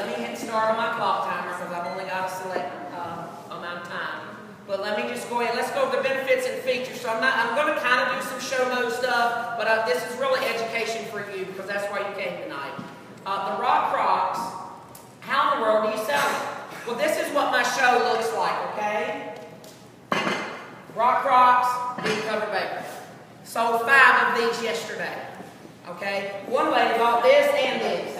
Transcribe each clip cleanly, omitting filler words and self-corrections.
me hit start on my clock timer because I've only got a select amount of time. But let me just go ahead. Let's go over the benefits and features. So I'm going to kind of do some show mode stuff, but this is really education for you because that's why you came tonight. The Rock Crocs, how in the world do you sell them? Well, this is what my show looks like, okay? Rock Crocs, deep cover baker. Sold 5 of these yesterday, okay? One lady bought this and this.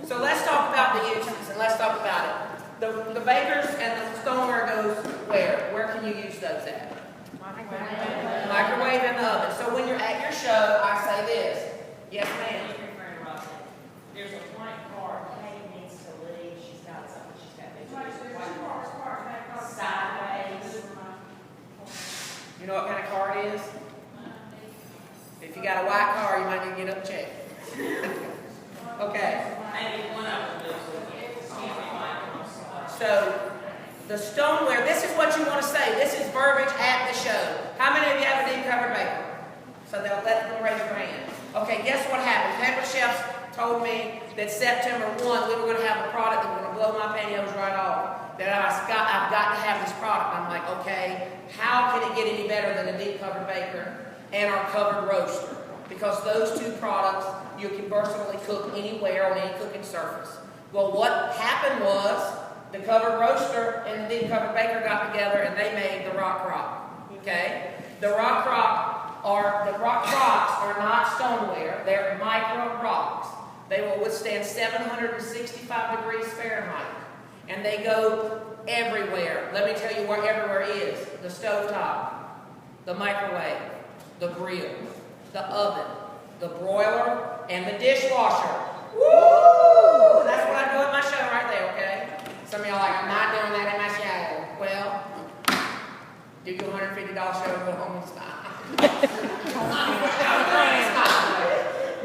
So let's talk about the uses and let's talk about it. The bakers and the stoneware goes where? Where can you use those at? Microwave and the oven. So when you're at your show, I say this. Yes, ma'am. There's a white car. Kate needs to leave. She's got something. She's got big sideways. You know what kind of car it is? If you got a white car, you might need to get up and check. Okay. Maybe one of them. So, the stoneware, this is what you want to say. This is verbiage at the show. How many of you have a deep covered baker? So they'll let them raise their hand. Okay, guess what happened? Pamper Chefs told me that September 1, we were going to have a product that was going to blow my pantyhose right off. That I've got to have this product. I'm like, okay, how can it get any better than a deep covered baker and our covered roaster? Because those two products, you can versatily cook anywhere on any cooking surface. Well, what happened was, the covered roaster and the deep covered baker got together and they made the Rock Crock. Okay? The Rock Crocs are not stoneware, they're micro rocks. They will withstand 765 degrees Fahrenheit. And they go everywhere. Let me tell you where everywhere is. The stovetop, the microwave, the grill, the oven, the broiler, and the dishwasher. Woo! That's what I do at my show right there, okay? Some of y'all are like, I'm not doing that in my show. Well, do your $150 show and go home and smile.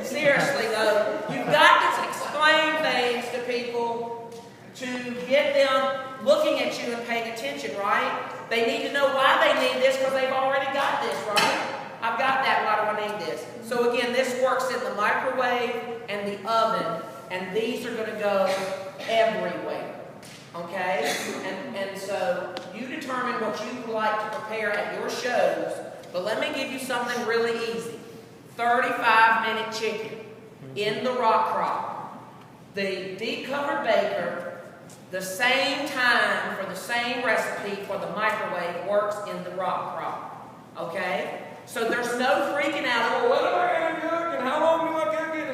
Seriously though, you've got to explain things to people to get them looking at you and paying attention, right? They need to know why they need this because they've already got this, right? I've got that, why do I need this? So again, this works in the microwave and the oven, and these are going to go everywhere. Okay? And so you determine what you would like to prepare at your shows, but let me give you something really easy. 35-minute chicken in the Rock Crock. The deep covered baker, the same time for the same recipe for the microwave works in the Rock Crock. Okay? So there's no freaking out, oh, what am I going to cook and how long do I cook it?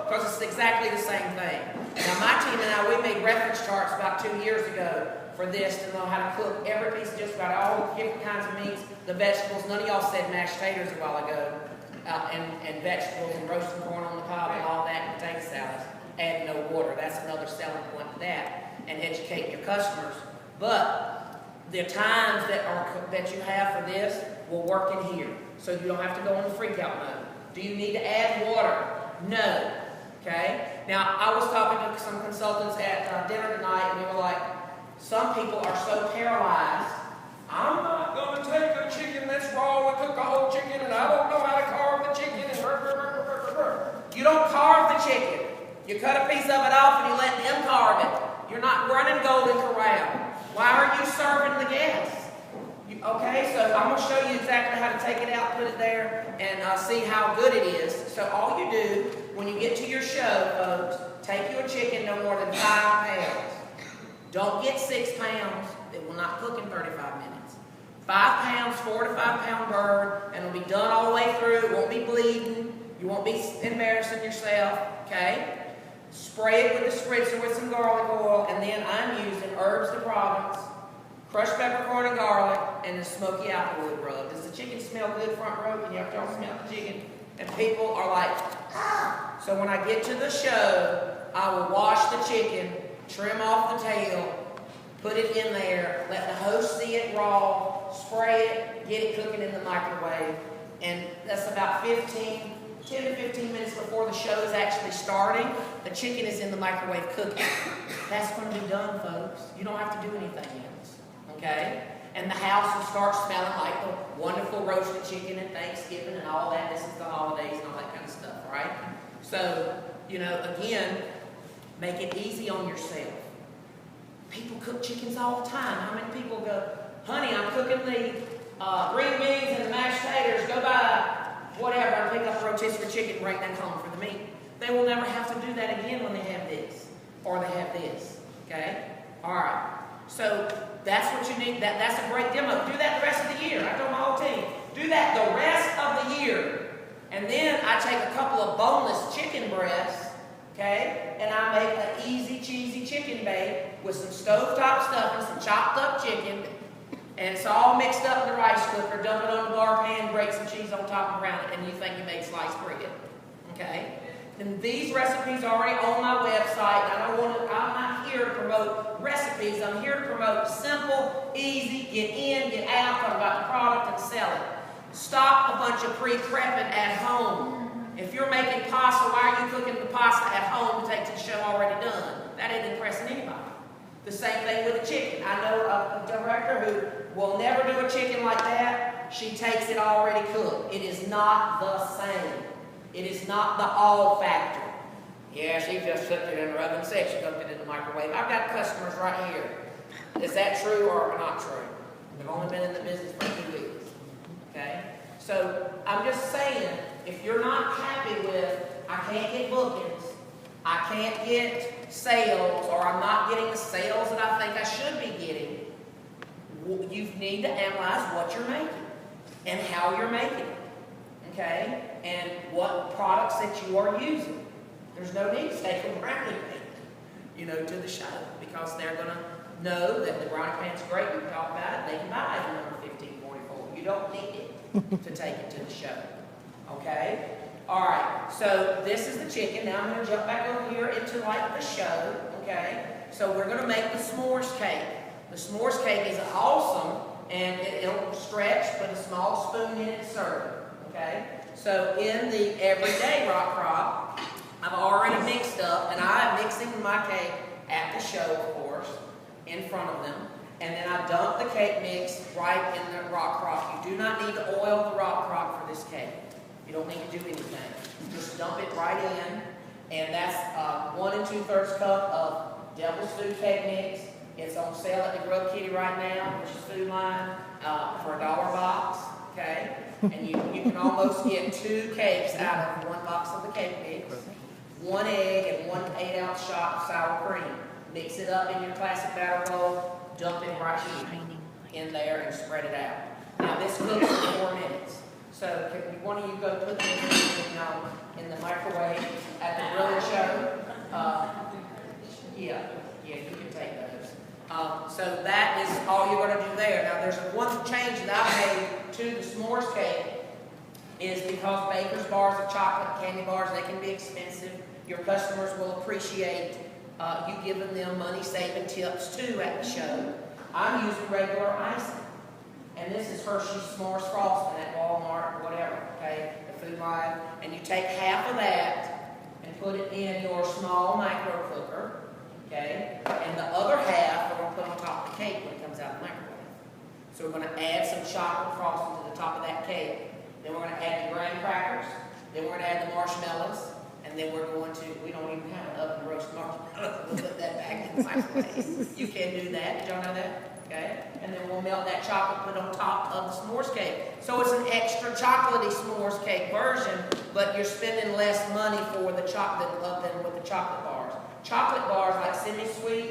Because it's exactly the same thing. Now my team and I, we made reference charts about 2 years ago for this to know how to cook every piece, just about all the different kinds of meats, the vegetables. None of y'all said mashed taters a while ago, and vegetables and roasted corn on the cob and all that, and potato salads. Add no water. That's another selling point to that, and educate your customers. But the times that you have for this will work in here, so you don't have to go into freak out mode. Do you need to add water? No. Okay? Now, I was talking to some consultants at dinner tonight, and they were like, some people are so paralyzed. I'm not going to take a chicken that's raw and cook a whole chicken, and I don't know how to carve the chicken. You don't carve the chicken. You cut a piece of it off and you let them carve it. You're not running Golden Corral. Why are you serving the guests? Okay, so I'm going to show you exactly how to take it out, put it there, and see how good it is. So all you do, when you get to your show, folks, take your chicken no more than 5 pounds. Don't get 6 pounds. It will not cook in 35 minutes. 5 pounds, 4 to 5 pound bird, and it'll be done all the way through. It won't be bleeding. You won't be embarrassing yourself, okay? Spray it with a spritzer with some garlic oil, and then I'm using herbs de Provence, crushed peppercorn and garlic, and the smoky applewood rub. Does the chicken smell good front row? Can y'all smell the chicken? And people are like, ah! So when I get to the show, I will wash the chicken, trim off the tail, put it in there, let the host see it raw, spray it, get it cooking in the microwave, and that's about 10 to 15 minutes before the show is actually starting. The chicken is in the microwave cooking. That's going to be done, folks. You don't have to do anything else, okay? And the house will start smelling like the wonderful roasted chicken at Thanksgiving and all that. This is the holidays and all that kind of stuff, right? So, you know, again, Make it easy on yourself. People cook chickens all the time. How many people go, honey, I'm cooking the green beans and the mashed taters. Go buy whatever and pick up a rotisserie chicken and bring that home for the meat. They will never have to do that again when they have this or they have this. Okay? All right. So that's what you need. That's a great demo. Do that the rest of the year. I told my whole team, do that the rest of the year. And then I take a couple of boneless chicken breasts, okay, and I make an easy, cheesy chicken bake with some stovetop stuffing, some chopped up chicken, and it's all mixed up in the rice cooker. Dump it on the bar pan, break some cheese on top and around it, and you think you made sliced bread, okay? And these recipes are already on my website. I'm not here to promote recipes. I'm here to promote simple, easy, get in, get out, talk about the product and sell it. Stop a bunch of pre-prepping at home. If you're making pasta, why are you cooking the pasta at home to take to the show already done? That ain't impressing anybody. The same thing with a chicken. I know a director who will never do a chicken like that. She takes it already cooked. It is not the same. It is not the all factor. Yeah, she just cooked it in the oven, said she cooked it in the microwave. I've got customers right here. Is that true or not true? They've only been in the business for 2 weeks. Okay? So I'm just saying, if you're not happy with, I can't get bookings, I can't get sales, or I'm not getting the sales that I think I should be getting, you need to analyze what you're making and how you're making it. Okay? And what products that you are using. There's no need to take them brownie pan, to the show, because they're going to know that the brownie pan's great. We talk about it. They can buy it number 1544. You don't need it to take it to the show. Okay? All right. So this is the chicken. Now I'm going to jump back over here into like the show. Okay? So we're going to make the s'mores cake. The s'mores cake is awesome, and it'll stretch. Put a small spoon in it to serve it. Okay? So in the everyday rock crop, I've already mixed up, and I'm mixing my cake at the show, of course, in front of them. And then I dump the cake mix right in the rock crop. You do not need to oil the rock crop for this cake. You don't need to do anything. Just dump it right in, and that's 1 2/3 cup of Devil's Food Cake Mix. It's on sale at the Grub Kitty right now, which is Food Line, for $1 box. Okay, and you can almost get 2 cakes out of 1 box of the cake mix, 1 egg and 1 8-ounce shot of sour cream. Mix it up in your classic batter bowl, dump it right in there and spread it out. Now this cooks for 4 minutes. So can one of you go put this in the microwave at the grilling show? Yeah, you can take those. So that is all you're going to do there. Now there's one change that I made to the s'mores cake, is because baker's bars of chocolate candy bars, they can be expensive. Your customers will appreciate you giving them money-saving tips too at the show. I'm using regular icing. And this is Hershey's S'mores Frosting at Walmart or whatever, okay, the Food Line. And you take half of that and put it in your small micro cooker, okay? And the other half we're going to put on top of the cake when it comes out of the microwave. So we're going to add some chocolate frosting to the top of that cake. Then we're going to add the graham crackers. Then we're going to add the marshmallows. And then we're going to, we don't even have an oven to roast marshmallows. We'll put that back in the microwave. You can do that. Did y'all know that? Okay? And then we'll melt that chocolate, put it on top of the s'mores cake. So it's an extra chocolatey s'mores cake version, but you're spending less money for the chocolate than with the chocolate bars. Chocolate bars like Sydney Sweet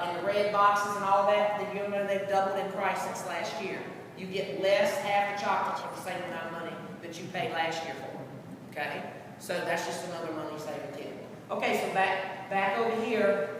in the red boxes and all that, you'll know they've doubled in price since last year. You get less half the chocolate for the same amount of money that you paid last year for. Okay? So that's just another money saving tip. Okay, so back over here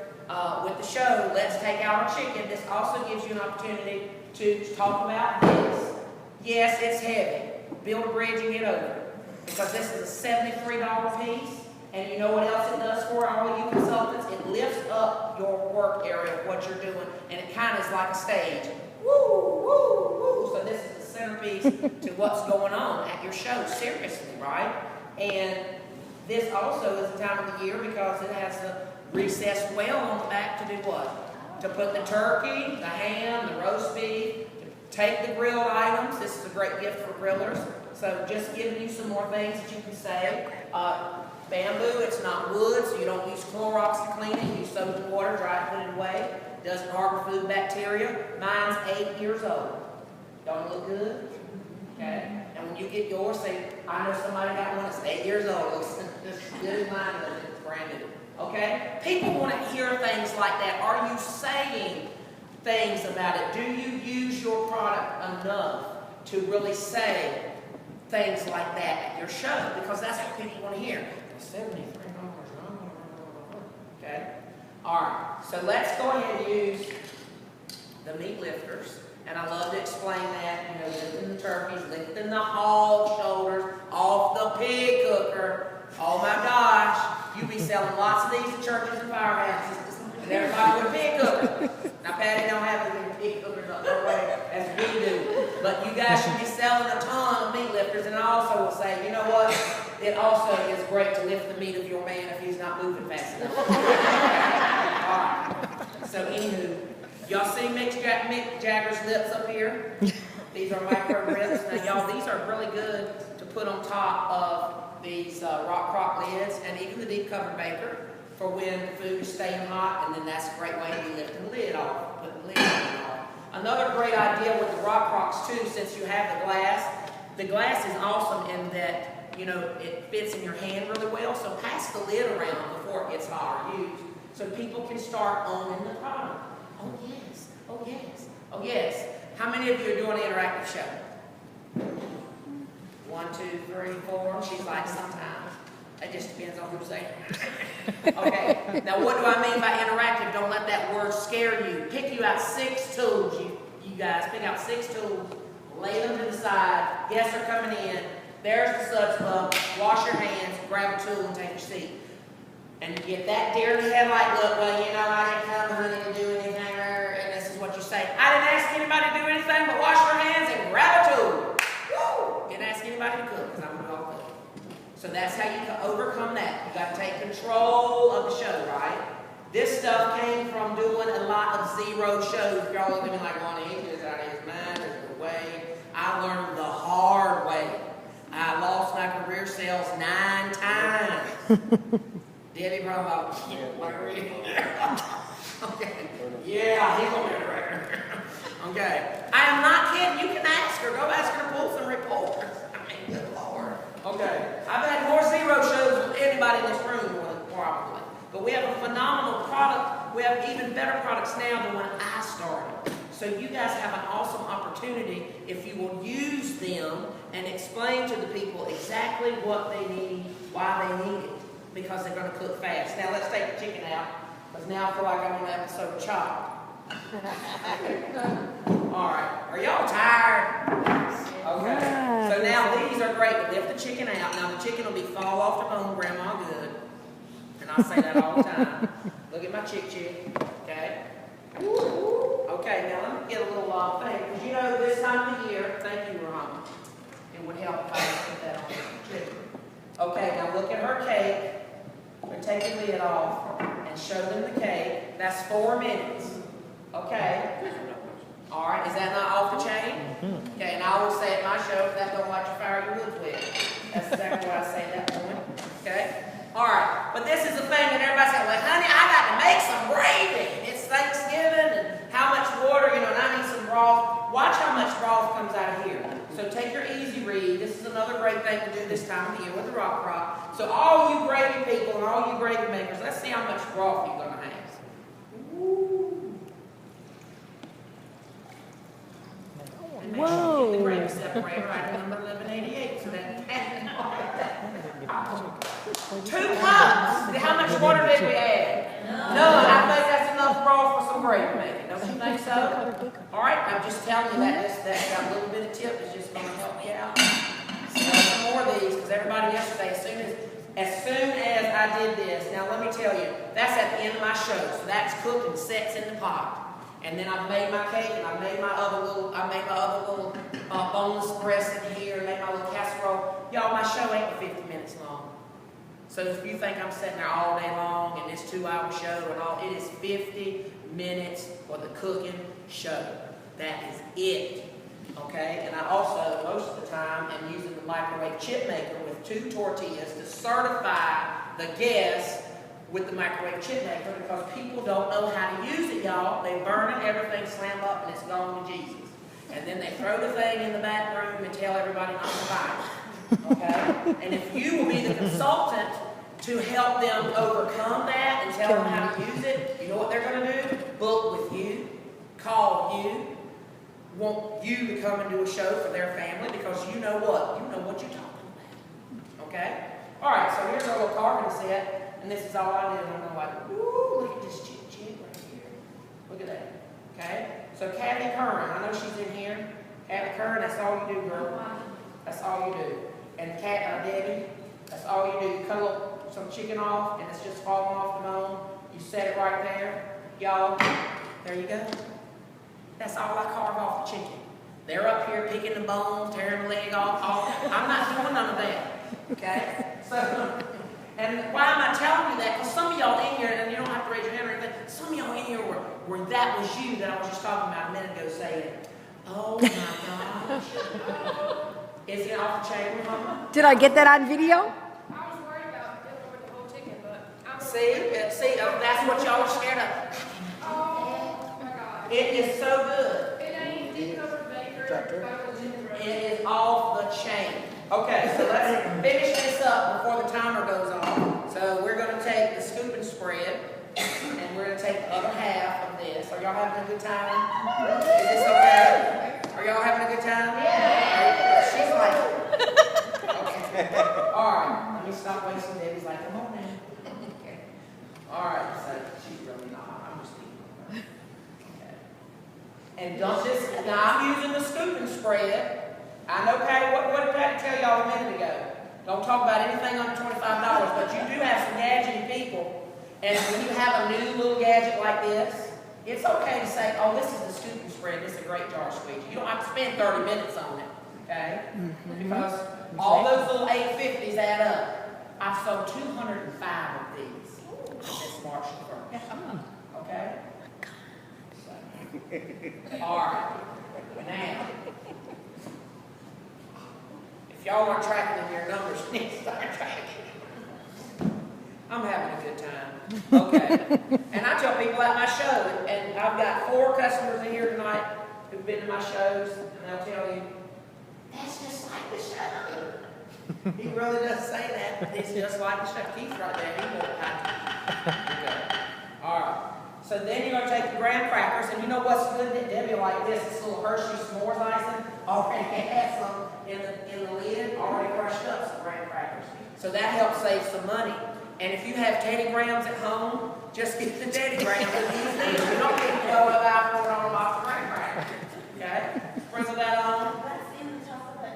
with the show, let's take out our chicken. This also gives you an opportunity to talk about this. Yes, it's heavy. Build a bridge and get over it. Because this is a $73 piece. And you know what else it does for all of you consultants? It lifts up your work area of what you're doing. And it kind of is like a stage. Woo, woo, woo. So this is the centerpiece to what's going on at your show. Seriously, right? And this also is the time of the year because it has a recessed well on the back to do what? To put the turkey, the ham, the roast beef, to take the grilled items. This is a great gift for grillers. So just giving you some more things that you can say. Bamboo, it's not wood, so you don't use Clorox to clean it. You use soap and water, dry it, put it away. Doesn't harbor food bacteria. Mine's 8 years old. Don't it look good? Okay? And when you get yours, say, I know somebody got one that's 8 years old. It looks as good as mine does. It's brand new. Okay? People want to hear things like that. Are you saying things about it? Do you use your product enough to really say things like that at your show? Because that's what people want to hear. $73. Okay? All right. So let's go ahead and use the meat lifters. And I love to explain that, you know, lifting the turkeys, lifting the hog shoulders off the pig cooker. Oh my gosh, you'll be selling lots of these at churches and firehouses. And everybody with a pig cooker. Now Patty don't have as many pig cookers up her way as we do. But you guys should be selling a ton of meat lifters. And I also will say, you know what? It also is great to lift the meat of your man if he's not moving fast enough. All right. So anywho. Y'all see Mick Jagger's lips up here? These are micro ribs. Now, y'all, these are really good to put on top of these rock crock lids and even the deep covered baker for when the food is staying hot, and then that's a great way to be lifting the lid off, putting the lid off. Another great idea with the rock crocks too, since you have the glass is awesome in that, you know, it fits in your hand really well, so pass the lid around before it gets hot or used, so people can start owning the product. Oh yes, oh yes, oh yes. How many of you are doing an interactive show? 1, 2, 3, 4. She's like, sometimes. It just depends on who's saying. Okay, now what do I mean by interactive? Don't let that word scare you. Pick you out 6 tools, you guys. Pick out 6 tools, lay them to the side. Guests are coming in. There's the suds club. Wash your hands, grab a tool, and take your seat. And you get that deer in the headlight look, well, you know, I didn't come honey to do anything, and this is what you say. I didn't ask anybody to do anything but wash your hands and grab a tool. Woo! Didn't ask anybody to cook, because I'm going to all cook. So that's how you can overcome that. You got to take control of the show, right? This stuff came from doing a lot of zero shows. Y'all look at me like, well, this out of his mind, there's no way. I learned the hard way. I lost my career sales 9 times. Debbie Bravo. Okay. Yeah, he's gonna be a record. Okay. I am not kidding. You can ask her. Go ask her to pull some reports. I mean, good Lord. Okay. I've had more zero shows with anybody in this room, probably. But we have a phenomenal product. We have even better products now than when I started. So you guys have an awesome opportunity if you will use them and explain to the people exactly what they need, why they need it. Because they're going to cook fast. Now let's take the chicken out, because now I feel like I'm on an episode of Chop. All right. Are y'all tired? Okay. So now these are great. Lift the chicken out. Now the chicken will be fall off the bone, Grandma good. And I say that all the time. Look at my chick. Okay. Okay. Now let me get a little thing, because you know this time of the year. Thank you, Ron. It would help if I put that on the chicken. Okay. Now look at her cake. We take the lid off and show them the cake. That's 4 minutes. Okay. All right. Is that not off the chain? Okay. And I always say at my show, if that don't light your fire, your wood's wet. That's exactly what I say at that point. Okay. All right. But this is the thing that everybody's saying, well, honey, I got to make some gravy. It's Thanksgiving, and how much water, you know, and I need some broth. Watch how much broth comes out of here. So take your easy read. This is another great thing to do this time of the year with the rock crock. So all you gravy people and all you gravy makers, let's see how much broth you're going to have. Woo. And make sure you get the gravy separator right at number 1188. So that 2 cups. How much water did we add? None. I think that's enough broth for some gravy making. Don't you think so? All right. I'm just telling you that a little bit of tip is just going to help you out. Some more of these, because everybody yesterday, as soon as I did this, now let me tell you, that's at the end of my show. So that's cooked and sets in the pot. And then I've made my cake, and I made my other little boneless breast in here, and made my little casserole. Y'all, my show ain't 50 minutes long. So if you think I'm sitting there all day long and this 2-hour show and all, it is 50 minutes for the cooking show. That is it. Okay, and I also, most of the time, am using the microwave chip maker with 2 tortillas to certify the guests with the microwave chip maker, because people don't know how to use it, y'all. They burn it, everything slam up, and it's gone to Jesus. And then they throw the thing in the back room and tell everybody not to buy it. Okay? And if you will be the consultant to help them overcome that and tell them how to use it, you know what they're going to do? Book with you, call you, want you to come and do a show for their family, because you know what? You know what you're talking about. Okay? All right, so here's our little carving set, and this is all I did. And I'm like, ooh, look at this chick right here. Look at that. Okay? So Kathy Curran, I know she's in here. Kathy Curran, that's all you do, girl. That's all you do. And Debbie, that's all you do. You cut some chicken off, and it's just falling off the bone. You set it right there. Y'all, there you go. That's all I carve off the chicken. They're up here picking the bone, tearing the leg off. I'm not doing none of that. Okay? So, and why am I telling you that? Because some of y'all in here, and you don't have to raise your hand or anything, some of y'all in here where that was you that I was just talking about a minute ago saying, oh my gosh. Is it off the chain, Mama? Did I get that on video? I was worried about getting over the whole chicken, but I'm See, that's what y'all are scared of. Oh my God. It is so good. It ain't deep covered baker. It is off the chain. Okay, so let's finish this up before the timer goes off. So we're going to take the scoop and spread, and we're going to take the other half of this. Are y'all having a good time? Is this okay? Are y'all having a good time? Yeah. She's like, okay. All right, let me stop wasting Debbie's like, come on now. Okay. All right, so she's really not. I'm just eating. Okay. And don't just, now I'm using the scoop and spread. I know Patty, what did Patty tell y'all a minute ago? Don't talk about anything under $25, but you do have some gadgety people. And when you have a new little gadget like this, it's okay to say, oh, this is the scoop and spread. This is a great jar squeegee. You don't have to spend 30 minutes on it, okay? Because all those little 850s add up. I've sold 205 of these since March 1st, okay? So, all right, now. Y'all aren't tracking in your numbers. You need to start tracking. I'm having a good time. Okay. And I tell people at my show, and I've got 4 customers in here tonight who've been to my shows, and they'll tell you, that's just like the show. He really does say that. It's just like the show. Keith's right there. He won't have to. Okay. All right. So then you're going to take the graham crackers, and you know what's good? Debbie like this little Hershey s'mores icing. Already has some in the lid, already crushed up some graham crackers. So that helps save some money. And if you have Teddy Grahams at home, just get the Teddy Grahams and use these. You don't need to go about $4 box of graham crackers. Okay? Sprinkle that on.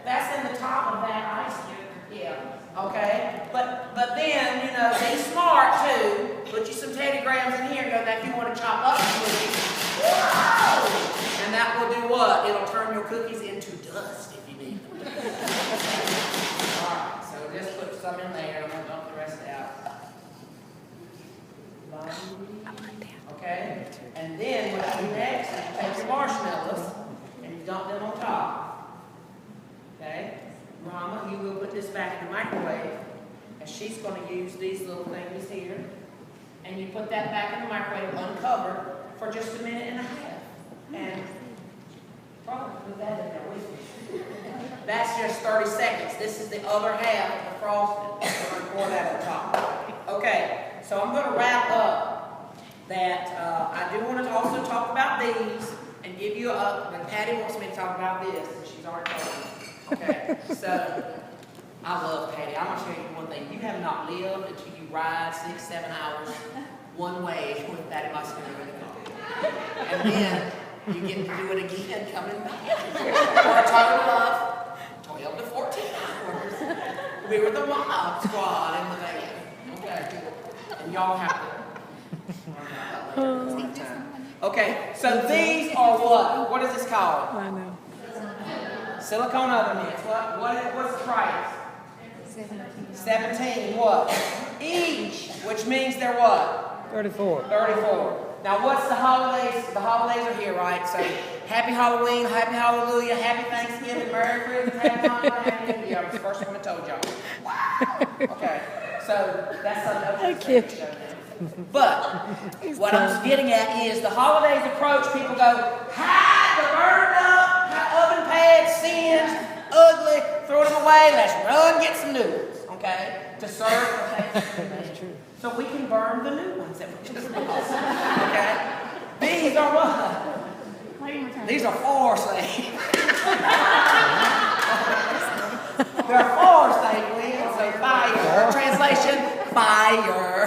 That's in the top of that icing. Yeah. Okay? But then, you know, be smart too. Put you some Teddy Grahams in here and go, now if you want to chop up the cookies, whoa! And that will do what? It'll turn your cookies into dust if you need them. Alright, so just put some in there. I'm going to dump the rest out. Okay? And then what you do next is you take your marshmallows and you dump them on top. Okay? Mama, you will put this back in the microwave, and she's going to use these little things here. And you put that back in the microwave uncovered for just a minute and a half. And probably put that in there with me. That's just 30 seconds. This is the other half of the frosting. We're going to pour that on top. Okay, so I'm going to wrap up that. I do want to also talk about these and give you when Patty wants me to talk about this, and she's already told me. Okay, so I love Patty. I'm going to tell you one thing. You have not lived until you ride 6-7 hours one way with Patty Muskin in the car. And then you get to do it again coming back. For a total of 12 to 14 hours. We were the mob squad in the van. Okay. And y'all have to. Okay, so these are what? What is this called? I know. Silicone oven mitts. What's the price? 17 what? Each, which means they're what? 34. 34. Now what's the holidays? The holidays are here, right? So Happy Halloween, Happy Hallelujah, Happy Thanksgiving, Merry Christmas, Happy Hanukkah, Happy New Year. I was the first one that told y'all. Okay, so that's something else. But what I'm getting at is the holidays approach, people go, hide the burned up, oven pads, singed, ugly, throw them away, let's run get some new ones, okay, to serve for Thanksgiving. So we can burn the new ones that we just lost, okay? These are what? These are for sale. They're for sale, Lynn, so fire. Translation, fire.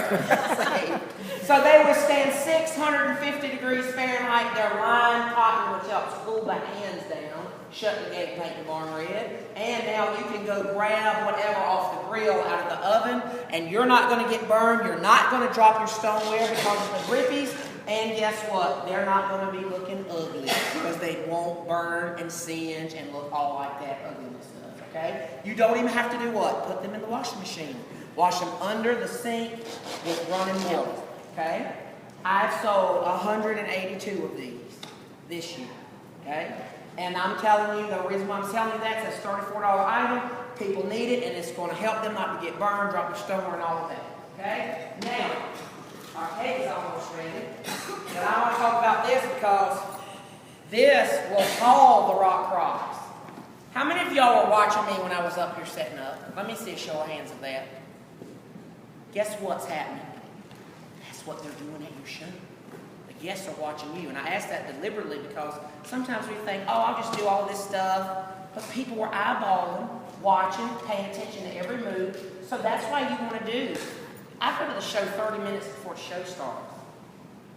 So they withstand 650 degrees Fahrenheit. They're lined cotton, which helps cool the hands down, shut the gate, paint the barn red. And now you can go grab whatever off the grill out of the oven, and you're not going to get burned. You're not going to drop your stoneware because of the grippies. And guess what? They're not going to be looking ugly because they won't burn and singe and look all like that ugliness does, okay? You don't even have to do what? Put them in the washing machine. Wash them under the sink with running water, okay? I've sold 182 of these this year, okay? And I'm telling you, the reason why I'm telling you that is it's a $34 item. People need it, and it's going to help them not to get burned, drop their stoneware, and all of that, okay? Now, our cake is almost ready, but I want to talk about this because this will haul the rock crops. How many of y'all were watching me when I was up here setting up? Let me see a show of hands of that. Guess what's happening? That's what they're doing at your show. The guests are watching you, and I ask that deliberately because sometimes we think, oh, I'll just do all this stuff, but people were eyeballing, watching, paying attention to every move, so that's why you want to do. I go to the show 30 minutes before the show starts.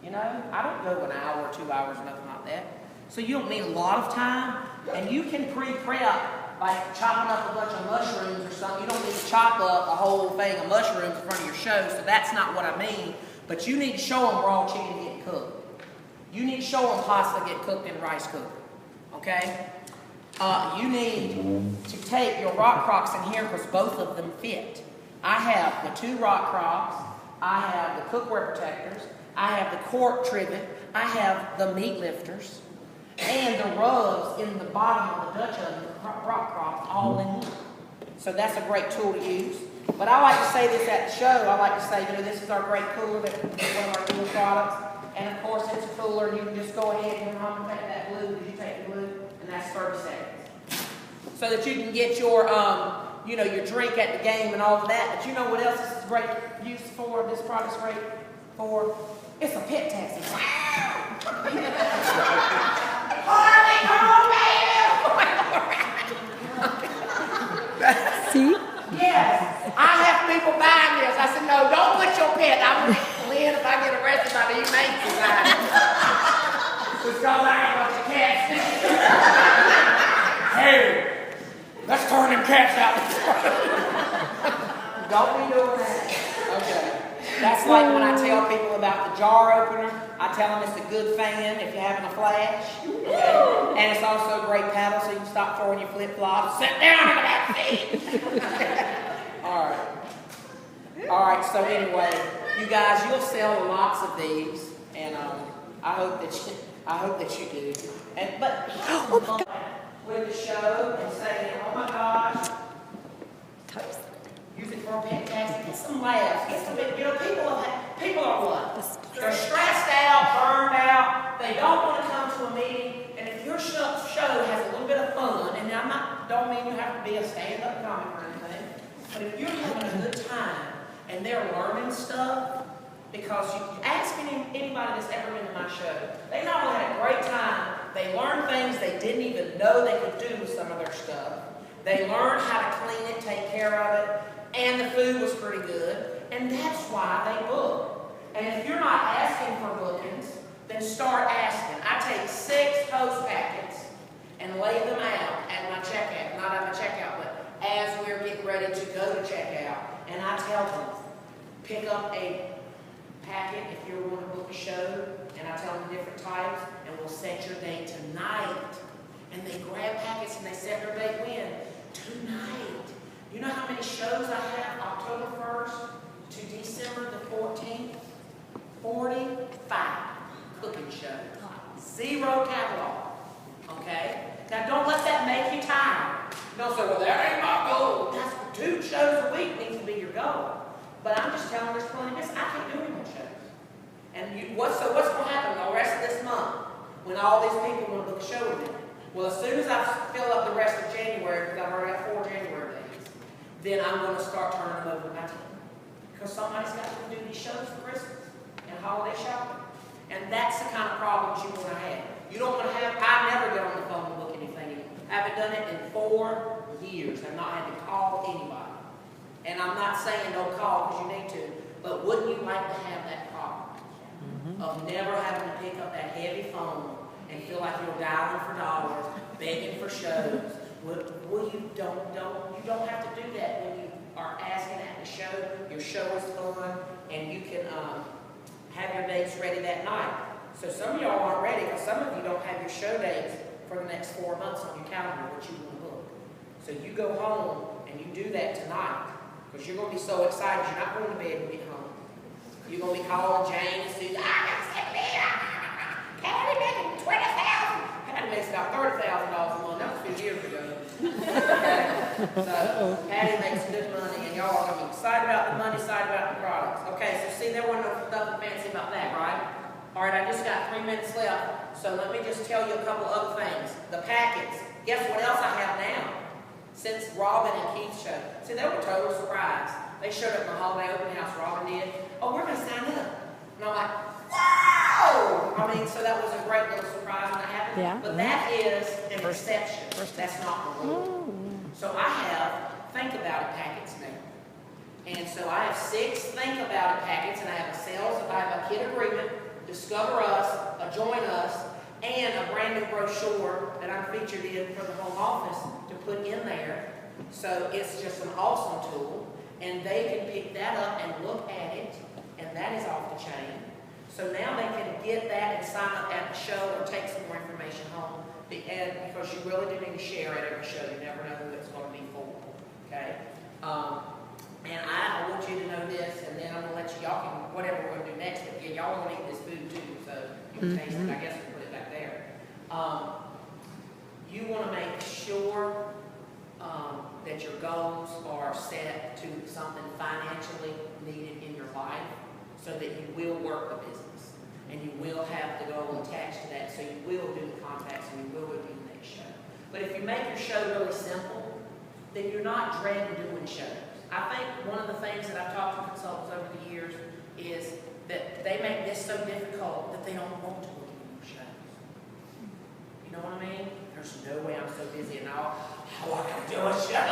You know, I don't go an hour or 2 hours or nothing like that. So you don't need a lot of time, and you can pre-prep by chopping up a bunch of mushrooms or something. You don't need to chop up a whole thing of mushrooms in front of your show, so that's not what I mean. But you need to show them raw chicken getting cooked. You need to show them pasta get cooked in rice cooker, okay? You need to take your rock crocs in here because both of them fit. I have the 2 rock crocs, I have the cookware protectors, I have the cork trivet, I have the meat lifters, and the rubs in the bottom of the Dutch oven, the rock crocs, all in here. So that's a great tool to use. But I like to say this at the show, I like to say, you know, this is our great cooler, that is one of our newer products. And of course it's a cooler, and you can just go ahead and take that glue, because you take the glue, and that's 30 seconds. So that you can get your, you know, your drink at the game and all of that. But you know what else this is great use for, this product's great for? It's a pit taxi. Harley, come on, baby! See? Yes. I have people buying this. I said, no, don't put your pet. I'm Lynn, if I get arrested by the Humane Society. Because I ain't got your cats. Hey, let's turn them cats out. Don't be doing that. Okay. That's like when I tell people about the jar opener. I tell them it's a good fan if you're having a flash. Okay? And it's also a great paddle so you can stop throwing your flip-flops. Sit down in the back seat. All right. All right, so anyway, you guys, you'll sell lots of these, and I hope that you do. And but with the show and saying, oh my gosh, use it for a pet taxi, get some laughs, get some, you know, people are what? They're stressed out, burned out, they don't want to come to a meeting, and if your show has a little bit of fun, and don't mean you have to be a stand-up comic or anything, but if you're having a good time, and they're learning stuff, because you ask anybody that's ever been to my show, they not only had a great time, they learned things they didn't even know they could do with some of their stuff. They learned how to clean it, take care of it, and the food was pretty good, and that's why they book. And if you're not asking for bookings, then start asking. I take 6 post packets and lay them out at my checkout, not at my checkout, but as we're getting ready to go to checkout, and I tell them, pick up a packet if you want to book a show, and I tell them the different types, and we'll set your date tonight. And they grab packets and they set their date when? Tonight. You know how many shows I have October 1st to December the 14th? 45 cooking shows. 0 catalog. okay? Now don't let that make you tired. Don't say, well, that ain't my goal. That's 2 shows a week needs to be your goal. But I'm just telling you, there's plenty of this. I can't do any more shows. And what's going to happen the rest of this month when all these people want to book a show with me? Well, as soon as I fill up the rest of January, because I've already got 4 January days, then I'm going to start turning them over to my team. Because somebody's got to do these shows for Christmas and holiday shopping. And that's the kind of problems you want to have. You don't want to have, I never get on the phone and book anything. I haven't done it in 4 years. I've not had to call anybody. And I'm not saying don't call because you need to, but wouldn't you like to have that problem of never having to pick up that heavy phone and feel like you're dialing for dollars, begging for shows? Well, you don't have to do that when you are asking at the show. Your show is fun, and you can have your dates ready that night. So some of y'all aren't ready because some of you don't have your show dates for the next 4 months on your calendar, which you want to book. So you go home and you do that tonight because you're going to be so excited. You're not going to bed when you get home. You're going to be calling Jane and Susan. I got Patty making $20,000. Patty makes about $30,000 a month. That was a few years ago. So Patty makes good money, and y'all are going to be excited about the money, excited about the products. Okay, so see, there wasn't nothing fancy about that, right? All right, I just got 3 minutes left, so let me just tell you a couple other things. The packets. Guess what else I have now? Since Robin and Keith showed. See, they were a total surprise. They showed up in the holiday open house, Robin did. Oh, we're going to sign up. And I'm like, wow! I mean, so that was a great little surprise when that happened. Yeah. But that is an exception. That's not the rule. So I have Think About It packets now. And so I have 6 Think About It packets, and I have a kid agreement, Discover Us, a Join Us, and a brand new brochure that I'm featured in for the home office to put in there. So it's just an awesome tool, and they can pick that up and look at it, and that is off the chain. So now they can get that and sign up at the show or take some more information home, because you really do need to share at every show. You never know who it's going to be for, okay? And I want you to know this, and then I'm going to let y'all can, whatever we're going to do next, but yeah, y'all want to eat this food too, so you can taste it. I guess we'll put it back there. You want to make sure that your goals are set to something financially needed in your life so that you will work the business and you will have the goal attached to that, so you will do the contacts and you will do the next show. But if you make your show really simple, then you're not dreading doing shows. I think one of the things that I've talked to consultants over the years is that they make this so difficult that they don't want to book any more shows. You know what I mean? There's no way I'm so busy and I can do a show.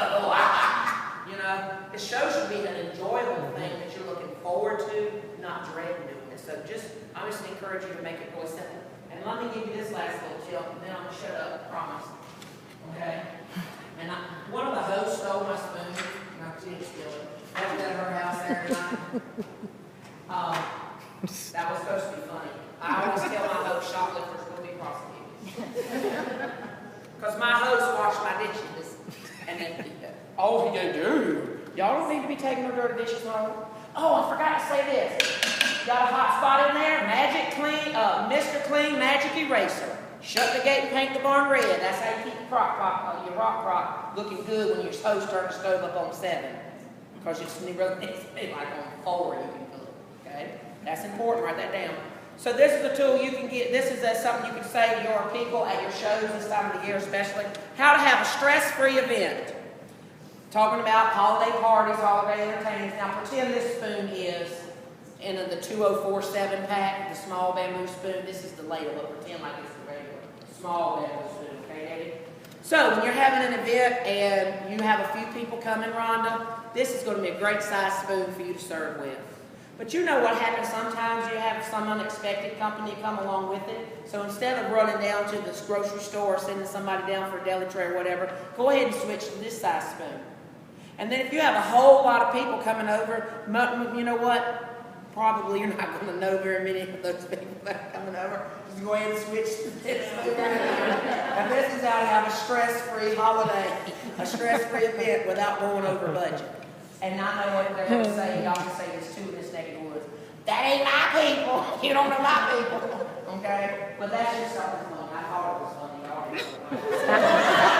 You know, the show should be an enjoyable thing that you're looking forward to, not dreading doing it. So I'm just going to encourage you to make it really simple. And let me give you this last little tip, and then I'm going to shut up, I promise. Okay? And one of the hosts stole my spoon. No, she didn't steal it. I was at her house there tonight. That was supposed to be funny. I always tell my host shoplifters will be prosecuted. Because my host washed my dishes. And then, oh, he dude, y'all don't need to be taking no dirty dishes home. Oh, I forgot to say this. Got a hot spot in there? Magic Clean, Mr. Clean Magic Eraser. Shut the gate and paint the barn red. That's how you keep your rock crock looking good when your host turns the stove up on 7. Because it's really needs to be like on 4 you can cook. Okay? That's important. Write that down. So this is a tool you can get. This is something you can say to your people at your shows this time of the year especially. How to have a stress-free event. Talking about holiday parties, holiday entertainments. Now pretend this spoon is in the 2047 pack, the small bamboo spoon. This is the ladle, but pretend like it's the regular small bamboo spoon. Okay, David? So when you're having an event and you have a few people coming, Rhonda, this is going to be a great size spoon for you to serve with. But you know what happens sometimes, you have some unexpected company come along with it. So instead of running down to this grocery store or sending somebody down for a deli tray or whatever, go ahead and switch to this size spoon. And then if you have a whole lot of people coming over, you know what? Probably you're not going to know very many of those people that are coming over. Just go ahead and switch to this spoon. And this is how to have a stress-free holiday, a stress-free event without going over budget. And I know what they're going to say. Y'all can say this too in this neck of the woods. That ain't my people. You don't know my people. Okay? But that's just something fun. I thought it was funny. I already know.